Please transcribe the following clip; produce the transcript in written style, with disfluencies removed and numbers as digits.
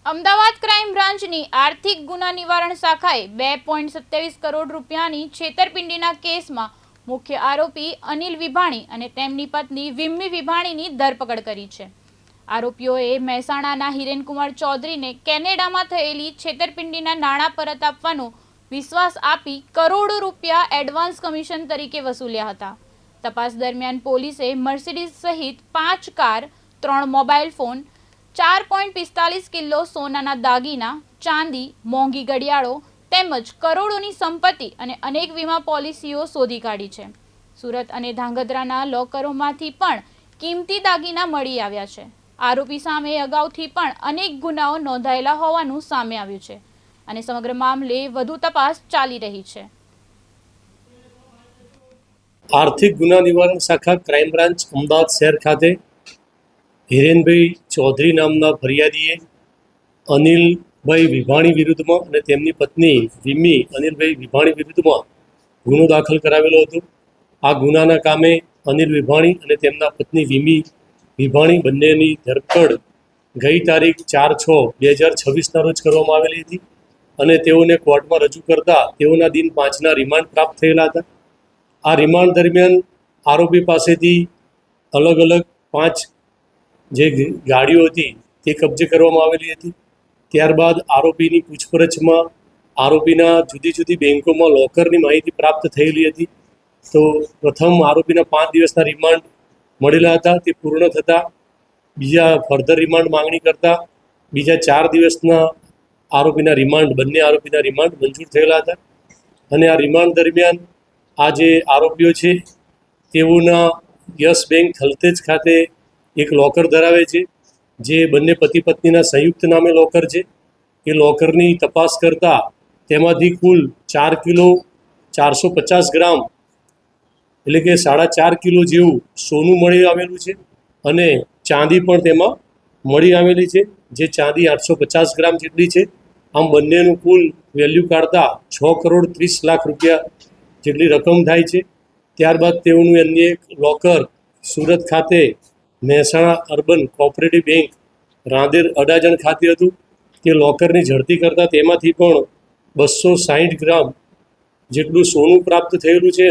Ahmedabad crime બ્રાન્ચની આર્થિક ગુના નિવારણ શાખાએ 2.27 કરોડ રૂપિયાની છેતરપિંડીના કેસમાં મુખ્ય આરોપી અનિલ વિભાણી અને તેમની પત્ની વિમ્મી વિભાણીની ધરપકડ કરી છે। આરોપીઓએ મહેસાણાના હિરેનકુમાર ચૌધરીને કેનેડામાં થયેલી છેતરપિંડીના નાણાં પરત આપવાનો વિશ્વાસ આપી કરોડો રૂપિયા એડવાન્સ કમિશન તરીકે વસૂલ્યા હતા। તપાસ દરમિયાન પોલીસે મર્સિડીઝ સહિત 5 કાર, 3 મોબાઈલ ફોન, 4.45 કિલો સોનાના દાગીના, ચાંદી, મોંઘી ઘડિયાળો તેમજ કરોડોની સંપત્તિ અને અનેક વીમા પોલિસીઓ શોધી કાઢી છે। સુરત અને ધાંગધ્રાના લોકરોમાંથી પણ કિંમતી દાગીના મળી આવ્યા છે। આરોપી સામે અગાઉથી પણ અનેક ગુનાઓ નોંધાયેલા હોવાનું સામે આવ્યું છે અને સમગ્ર મામલે વધુ તપાસ ચાલી રહી છે। આર્થિક ગુના નિવારણ શાખા ક્રાઇમ બ્રાન્ચ અમદાવાદ શહેર ખાતે હિરેનભાઈ ચૌધરી નામના ફરિયાદીએ અનિલભાઈ વિભાણી વિરુદ્ધમાં અને તેમની પત્ની વિમ્મી અનિલભાઈ વિભાણી વિરુદ્ધમાં ગુનો દાખલ કરાવેલો હતો। આ ગુનાના કામે અનિલ વિભાણી અને તેમના પત્ની વિમ્મી વિભાણી બંનેની ધરપકડ ગઈ તારીખ 4/6/2026ના રોજ કરવામાં આવેલી હતી અને તેઓને કોર્ટમાં રજૂ કરતા તેઓના દિન 5ના રિમાન્ડ પ્રાપ્ત થયેલા હતા। આ રિમાન્ડ દરમિયાન આરોપી પાસેથી અલગ અલગ 5 જે ગાડીઓ હતી તે કબજે કરવામાં આવેલી હતી। ત્યારબાદ આરોપીની પૂછપરછમાં આરોપીના જુદી જુદી બેંકોમાં લોકરની માહિતી પ્રાપ્ત થયેલી હતી। તો પ્રથમ આરોપીના 5 દિવસના રિમાન્ડ મળેલા હતા, તે પૂર્ણ થતાં બીજા ફર્ધર રિમાન્ડ માંગણી કરતા બીજા 4 દિવસના આરોપીના રિમાન્ડ બંને આરોપીના રિમાન્ડ મંજૂર થયેલા હતા અને આ રિમાન્ડ દરમિયાન આ જે આરોપીઓ છે તેઓના યસ બેંક થલતેજ ખાતે એક લોકર ધરાવે છે, જે બંને પતિ પત્નીના સંયુક્ત નામે લોકર છે। એ લોકરની તપાસ કરતાં તેમાંથી કુલ 4 કિલો 450 ગ્રામ એટલે કે 4.5 કિલો જેવું સોનું મળી આવેલું છે અને ચાંદી પણ તેમાં મળી આવેલી છે, જે ચાંદી 850 ગ્રામ જેટલી છે। આમ બંનેનું કુલ વેલ્યુ કાઢતા 6 કરોડ 30 લાખ રૂપિયા જેટલી રકમ થાય છે। ત્યારબાદ તેઓનું અન્ય એક લોકર સુરત ખાતે Mehsana urban cooperative bank Rander Adajan ખાતે હતું। તે લોકરની ઝડપી કરતાં તેમાંથી પણ 260 ગ્રામ જેટલું સોનું પ્રાપ્ત થયેલું છે।